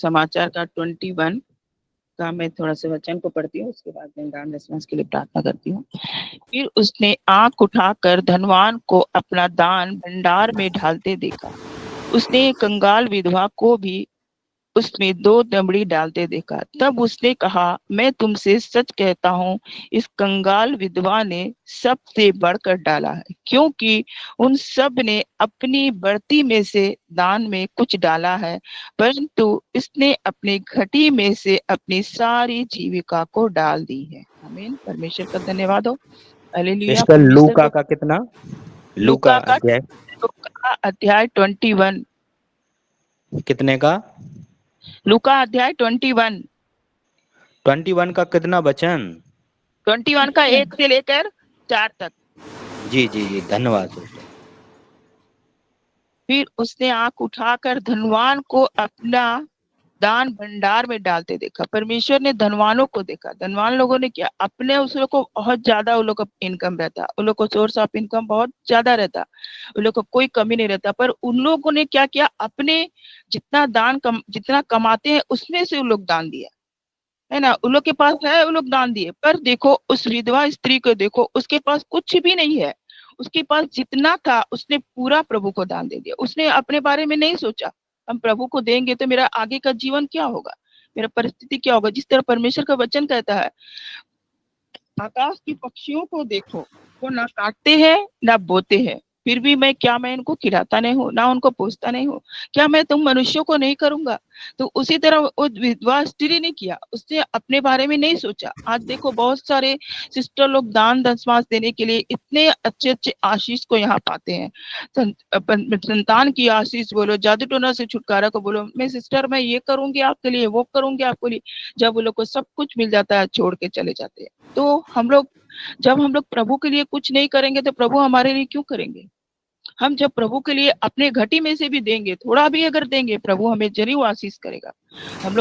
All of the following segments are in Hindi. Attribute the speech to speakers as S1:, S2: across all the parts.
S1: समाचार का 21 का मैं थोड़ा सा वचन को पढ़ती हूँ, उसके बाद मैं दान दशमांश के लिए प्रार्थना करती हूँ। फिर उसने आंख उठाकर धनवान को अपना दान भंडार में ढालते देखा। उसने कंगाल विधवा को भी उसमें 2 दमड़ी डालते देखा। तब उसने कहा, मैं तुमसे सच कहता हूँ, इस कंगाल विधवा ने सबसे बढ़कर डाला है, क्योंकि उन सब ने अपनी बढ़ती में से दान में कुछ डाला है, परंतु इसने अपनी घटी में से अपनी सारी जीविका को डाल दी है। आमीन। परमेश्वर का धन्यवाद हो। हालेलुया।
S2: सिस्टर
S1: परमेश्वर
S2: लूका
S1: को
S2: का कितना?
S1: लूका का
S2: अध्याय
S1: लूका अध्याय 21।
S2: कितने का?
S1: लूका अध्याय 21
S2: का कितना वचन?
S1: 21 का 1 से लेकर 4 तक।
S2: जी जी जी, धन्यवाद सिस्टर।
S1: फिर उसने आंख उठाकर धनवान को अपना दान भंडार में डालते देखा। परमेश्वर ने धनवानों को देखा। धनवान लोगों ने क्या, अपने उस लोग को बहुत ज्यादा उन लोग का इनकम रहता, उन लोग को सोर्स ऑफ इनकम बहुत ज्यादा रहता, उन लोग को कोई कमी नहीं रहता, पर उन लोगों ने क्या किया, अपने जितना कमाते हैं उसमें से उन लोग दान दिया, है ना। उन लोग के पास है, उन लोग दान दिए। पर देखो उस विधवा स्त्री को, देखो उसके पास कुछ भी नहीं है। उसके पास जितना था उसने पूरा प्रभु को दान दे दिया। उसने अपने बारे में नहीं सोचा, हम प्रभु को देंगे तो मेरा आगे का जीवन क्या होगा, मेरा परिस्थिति क्या होगा। जिस तरह परमेश्वर का वचन कहता है, आकाश के पक्षियों को देखो, वो ना काटते हैं ना बोते हैं, फिर भी मैं इनको खिलाता नहीं हूँ, ना उनको पोसता नहीं हूँ, क्या मैं तुम मनुष्यों को नहीं करूंगा। तो उसी तरह वो विधवा स्त्री ने किया, उसने अपने बारे में नहीं सोचा। आज देखो बहुत सारे सिस्टर लोग दान दशमांश देने के लिए इतने अच्छे अच्छे आशीष को यहाँ पाते हैं। संतान की आशीष बोलो, जादू टोना से छुटकारा को बोलो, मैं सिस्टर मैं ये करूंगी आपके लिए, वो करूंगी आपके लिए। जब वो लोग को सब कुछ मिल जाता है, छोड़ के चले जाते हैं। तो जब हम लोग प्रभु के लिए कुछ नहीं करेंगे तो प्रभु हमारे लिए क्यों करेंगे। हम जब प्रभु के लिए अपने घटी में से भी देंगे, थोड़ा भी अगर देंगे, प्रभु हमें जरूर आशीष करेगा। हम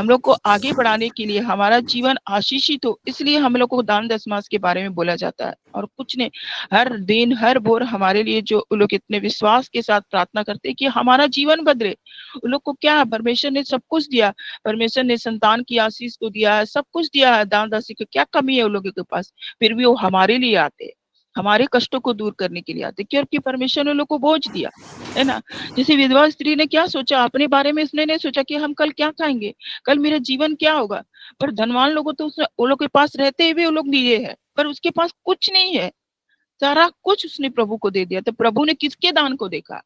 S1: लोग को आगे बढ़ाने के लिए, हमारा जीवन आशीषित हो, इसलिए हम लोग को दान दशमांश के बारे में बोला जाता है। और कुछ नहीं, हर दिन हर भोर हमारे लिए जो लोग इतने विश्वास के साथ प्रार्थना करते हैं कि हमारा जीवन बदले। उन लोग को क्या है, परमेश्वर ने सब कुछ दिया, परमेश्वर ने संतान की आशीष को दिया है, सब कुछ दिया है, दान दशी को क्या कमी है उन लोगों के पास, फिर भी वो हमारे लिए आते हैं, हमारे कष्टों को दूर करने के लिए आते, क्योंकि परमेश्वर ने लोग को बोझ दिया, है ना। जैसे विधवा स्त्री ने क्या सोचा अपने बारे में, इसने नहीं सोचा कि हम कल क्या खाएंगे, कल मेरा जीवन क्या होगा। पर धनवान लोगों तो उन लोग के पास रहते हुए वो लोग लिए है, पर उसके पास कुछ नहीं है, सारा कुछ उसने प्रभु को दे दिया। तो प्रभु ने किसके दान को देखा,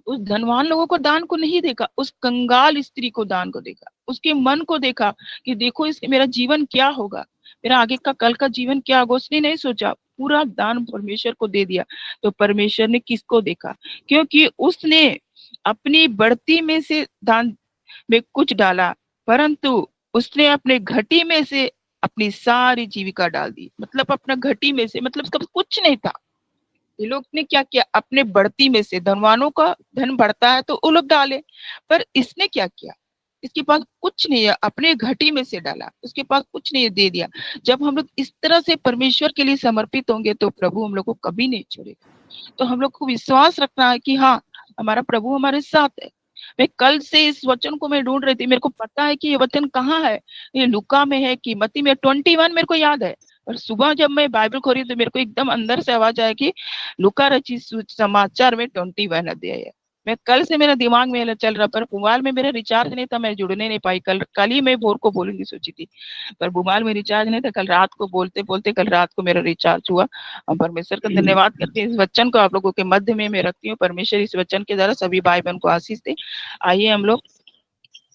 S1: उस धनवान लोगों को दान को नहीं देखा, उस कंगाल स्त्री को दान को देखा, उसके मन को देखा कि देखो इसके मेरा जीवन क्या होगा, मेरा आगे का कल का जीवन क्या होगा। उसने नहीं सोचा, पूरा दान परमेश्वर को दे दिया। तो परमेश्वर ने किसको देखा, क्योंकि उसने अपनी बढ़ती में से दान में कुछ डाला, परंतु उसने अपने घटी में से अपनी सारी जीविका डाल दी। मतलब अपना घटी में से, मतलब उसका कुछ नहीं था। ये लोग ने क्या किया, अपने बढ़ती में से, धनवानों का धन बढ़ता है तो वो लोग डाले, पर इसने क्या किया, इसके पास कुछ नहीं है, अपने घटी में से डाला, उसके पास कुछ नहीं है, दे दिया। जब हम लोग इस तरह से परमेश्वर के लिए समर्पित होंगे तो प्रभु हम लोग को कभी नहीं छोड़ेगा। तो हम लोग को विश्वास रखना है कि हाँ, हमारा प्रभु हमारे साथ है। मैं कल से इस वचन को मैं ढूंढ रही थी, मेरे को पता है कि ये वचन कहाँ है, ये लुका में है कि मत्ती में। 21 मेरे को याद है, और सुबह जब मैं बाइबल खोली तो मेरे को एकदम अंदर से आवाज आया कि लुका रचित समाचार में 21 अध्याय है। मैं कल से मेरा दिमाग में चल रहा, पर मोबाइल में मेरा रिचार्ज नहीं था, मैं जुड़ने नहीं पाई। कल ही मैं भोर को बोलूंगी सोची थी, पर मोबाइल में रिचार्ज नहीं था। कल रात को बोलते बोलते कल रात को मेरा रिचार्ज हुआ। परमेश्वर का धन्यवाद करते हैं, इस वचन को आप लोगों के मध्य में मैं रखती हूँ। परमेश्वर इस वचन के द्वारा सभी भाई बहन को आशीष दे। आइए हम लोग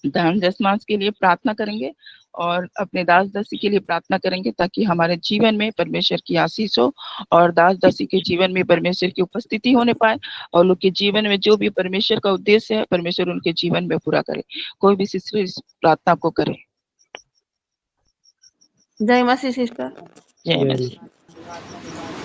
S1: दान दशमांश के लिए प्रार्थना करेंगे और अपने दास दासी के लिए प्रार्थना करेंगे, ताकि हमारे जीवन में परमेश्वर की आशीष हो और दास दासी के जीवन में परमेश्वर की उपस्थिति होने पाए, और लोग के जीवन में जो भी परमेश्वर का उद्देश्य है परमेश्वर उनके जीवन में पूरा करे। कोई भी सिस्टर इस प्रार्थना को करे।
S3: जय मसीह सिस्टर।
S1: जय मसीह।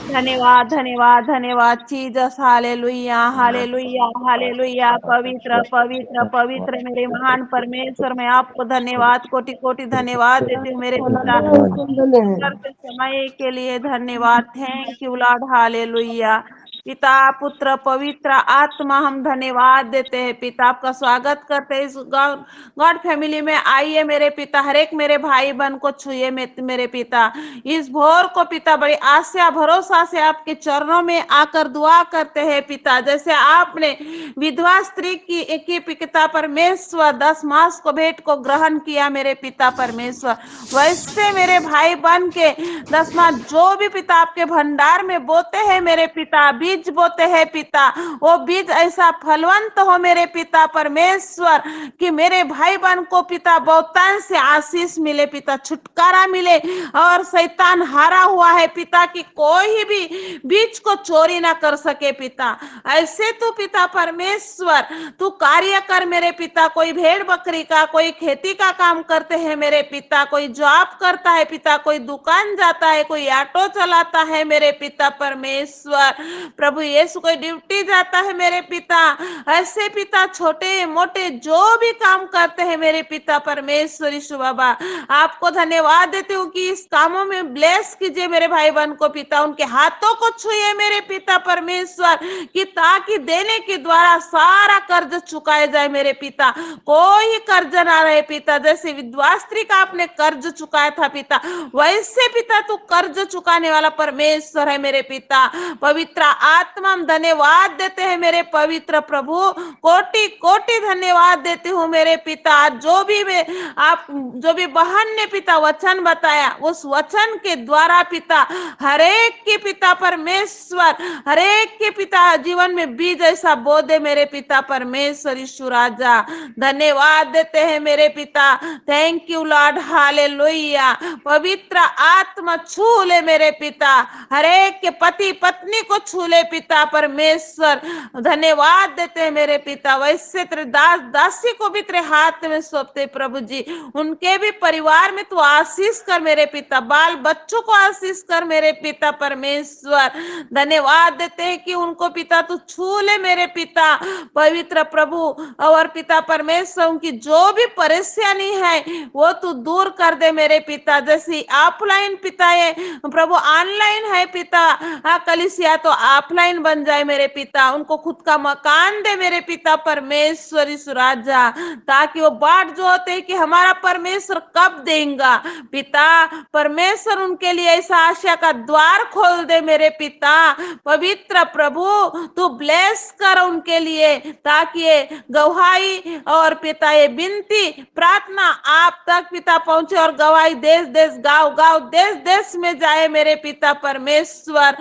S3: धन्यवाद धन्यवाद धन्यवाद जीसस। Hallelujah hallelujah hallelujah. पवित्र पवित्र पवित्र मेरे महान परमेश्वर, मैं आपको धन्यवाद कोटि कोटि धन्यवाद देती हूँ मेरे पिता। समय के लिए धन्यवाद। Thank you Lord. हालेलुया। पिता पुत्र पवित्र आत्मा हम धन्यवाद देते हैं पिता। आपका स्वागत करते हैं इस गॉड फैमिली में। आइए मेरे पिता, हर एक मेरे भाई बहन को छुए मेरे पिता। इस भोर को पिता बड़ी आशा भरोसा से आपके चरणों में आकर दुआ करते हैं पिता। जैसे आपने विधवा स्त्री की पिता परमेश्वर 10 मास को भेंट को ग्रहण किया मेरे पिता परमेश्वर, वैसे मेरे भाई बहन के 10 मास जो भी पिता आपके भंडार में बोते हैं मेरे पिता, बीज बोते हैं पिता, वो बीज ऐसा फलवंत हो मेरे पिता परमेश्वर कि मेरे भाई बहन को पिता बहुतायत से आशीष मिले पिता, छुटकारा मिले और शैतान हारा हुआ है पिता कि कोई भी बीज को चोरी ना कर सके पिता। ऐसे तू पिता परमेश्वर तू कार्य कर मेरे पिता। कोई भेड़ बकरी का, कोई खेती का काम करते हैं मेरे पिता, कोई जॉब करता है पिता, कोई दुकान जाता है, कोई ऑटो चलाता है मेरे पिता परमेश्वर, प्रभु यीशु कोई ड्यूटी जाता है मेरे पिता। ऐसे पिता छोटे मोटे जो भी काम करते हैं मेरे पिता परमेश्वर यीशु बाबा, आपको धन्यवाद देती हूँ कि इस कामों में ब्लेस कीजिए मेरे भाई बहन को पिता। उनके हाथों को छुए मेरे पिता परमेश्वर कि ताकि देने के द्वारा सारा कर्ज चुकाया जाए मेरे पिता, कोई कर्ज ना रहे पिता। जैसे विधवा स्त्री का आपने कर्ज चुकाया था पिता, वैसे पिता तू कर्ज चुकाने वाला परमेश्वर है मेरे पिता। पवित्र आत्मा हम धन्यवाद देते हैं मेरे पवित्र प्रभु, कोटि कोटि धन्यवाद देती हूँ मेरे पिता। जो भी बहन ने पिता वचन बताया, उस वचन के द्वारा पिता हरेक के पिता परमेश्वर, हरेक के पिता जीवन में बीज ऐसा बो दे मेरे पिता परमेश्वर यीशु राजा। धन्यवाद देते हैं मेरे पिता। Thank you Lord, hallelujah. पवित्र आत्मा छू ले मेरे पिता, हरेक के पति पत्नी को छू ले पिता परमेश्वर। धन्यवाद देते हैं मेरे पिता। वैसे तेरे दास दासी को भी तेरे हाथ में सौंपते प्रभु जी, उनके भी परिवार में तू आशीष कर मेरे पिता, बाल बच्चों को आशीष कर मेरे पिता परमेश्वर। धन्यवाद देते हैं कि उनको पिता तू छू ले मेरे पिता पवित्र प्रभु। और पिता परमेश्वर उनकी जो भी परेशानी है वो तू दूर कर दे मेरे पिता। जैसे ऑफलाइन पिता है प्रभु, ऑनलाइन है पिता, कलिसिया तो ऑफलाइन बन जाए मेरे पिता। उनको खुद का मकान दे मेरे पिता परमेश्वर यीशु राजा, ताकि वो बाट जो होते हैं कि हमारा परमेश्वर कब देगा पिता परमेश्वर, उनके लिए ऐसा आशा का द्वार खोल दे मेरे पिता पवित्र प्रभु। तू ब्लेस कर उनके लिए, ताकि ये गवाही और पिता ये विनती प्रार्थना आप तक पिता पहुंचे और गवाही देश देश गांव गांव देश देश में जाए मेरे पिता परमेश्वर।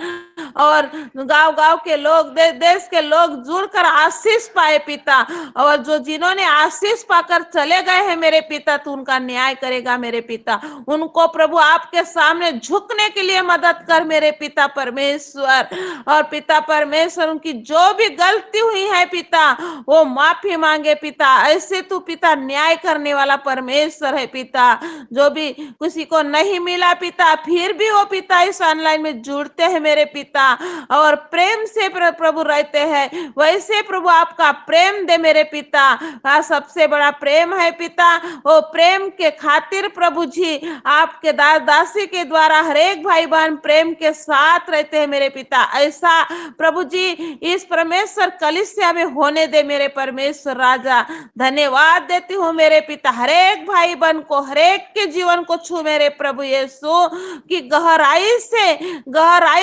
S3: और गांव गांव के लोग देश देश के लोग जुड़कर आशीष पाए पिता। और जो जिन्होंने आशीष पाकर चले गए हैं मेरे पिता, तू उनका न्याय करेगा मेरे पिता। उनको प्रभु आपके सामने झुकने के लिए मदद कर मेरे पिता परमेश्वर। और पिता परमेश्वर उनकी जो भी गलती हुई है पिता वो माफी मांगे पिता। ऐसे तू पिता न्याय करने वाला परमेश्वर है पिता। जो भी किसी को नहीं मिला पिता, फिर भी वो पिता इस ऑनलाइन में जुड़ते हैं मेरे पिता और प्रेम से प्रभु रहते हैं, वैसे प्रभु आपका प्रेम दे मेरे पिता। सबसे बड़ा प्रेम है पिता, वो प्रेम के खातिर प्रभु जी आपके दास दासी के द्वारा हरेक भाई बहन प्रेम के साथ रहते हैं मेरे पिता। ऐसा प्रभु जी इस परमेश्वर कलीसिया में होने दे मेरे परमेश्वर राजा। धन्यवाद देती हूँ मेरे पिता, हरेक भाई बहन को, हरेक के जीवन को छू मेरे प्रभु यीशु की गहराई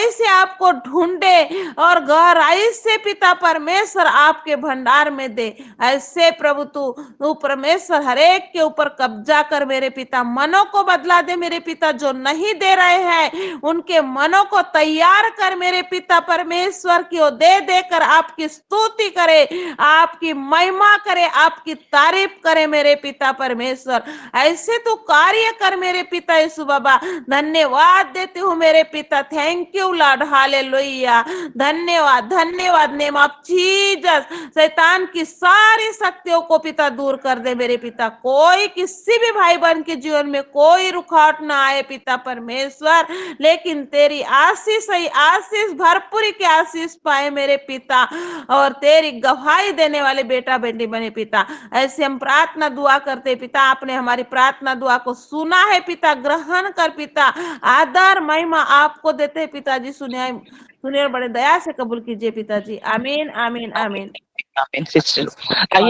S3: से आपको ढूंढे और गहराई से पिता परमेश्वर आपके भंडार में दे। ऐसे प्रभु तू परमेश्वर हरेक के ऊपर कब्जा कर मेरे पिता। मनों को बदला दे मेरे पिता, जो नहीं दे रहे हैं उनके मनों को तैयार कर मेरे पिता परमेश्वर की वो दे देकर आपकी स्तुति करे, आपकी महिमा करे, आपकी तारीफ करे मेरे पिता परमेश्वर। ऐसे तो कार्य कर मेरे पिता यीशु बाबा। धन्यवाद देती हूँ मेरे पिता। Thank you Lord, hallelujah. धन्यवाद धन्यवाद। नेम ऑफ जीसस शैतान की सारी शक्तियों को पिता दूर कर दे मेरे पिता। कोई किसी भी भाई बहन के जीवन में कोई रुकावट ना आए पिता परमेश्वर, लेकिन तेरी आशीष ही आशीष भरपूरी की आशीष पाए मेरे पिता और तेरी गवाही देने वाले बेटा बेटी बने पिता। ऐसे हम प्रार्थना दुआ करते पिता। आपने हमारी प्रार्थना दुआ को सुना है पिता, ग्रहण कर पिता। आदर महिमा आपको देते पिताजी। सुनिए और बड़े दया से कबूल कीजिए पिताजी। आमीन आमीन आमीन।
S1: आमीन सिस्टर। आइए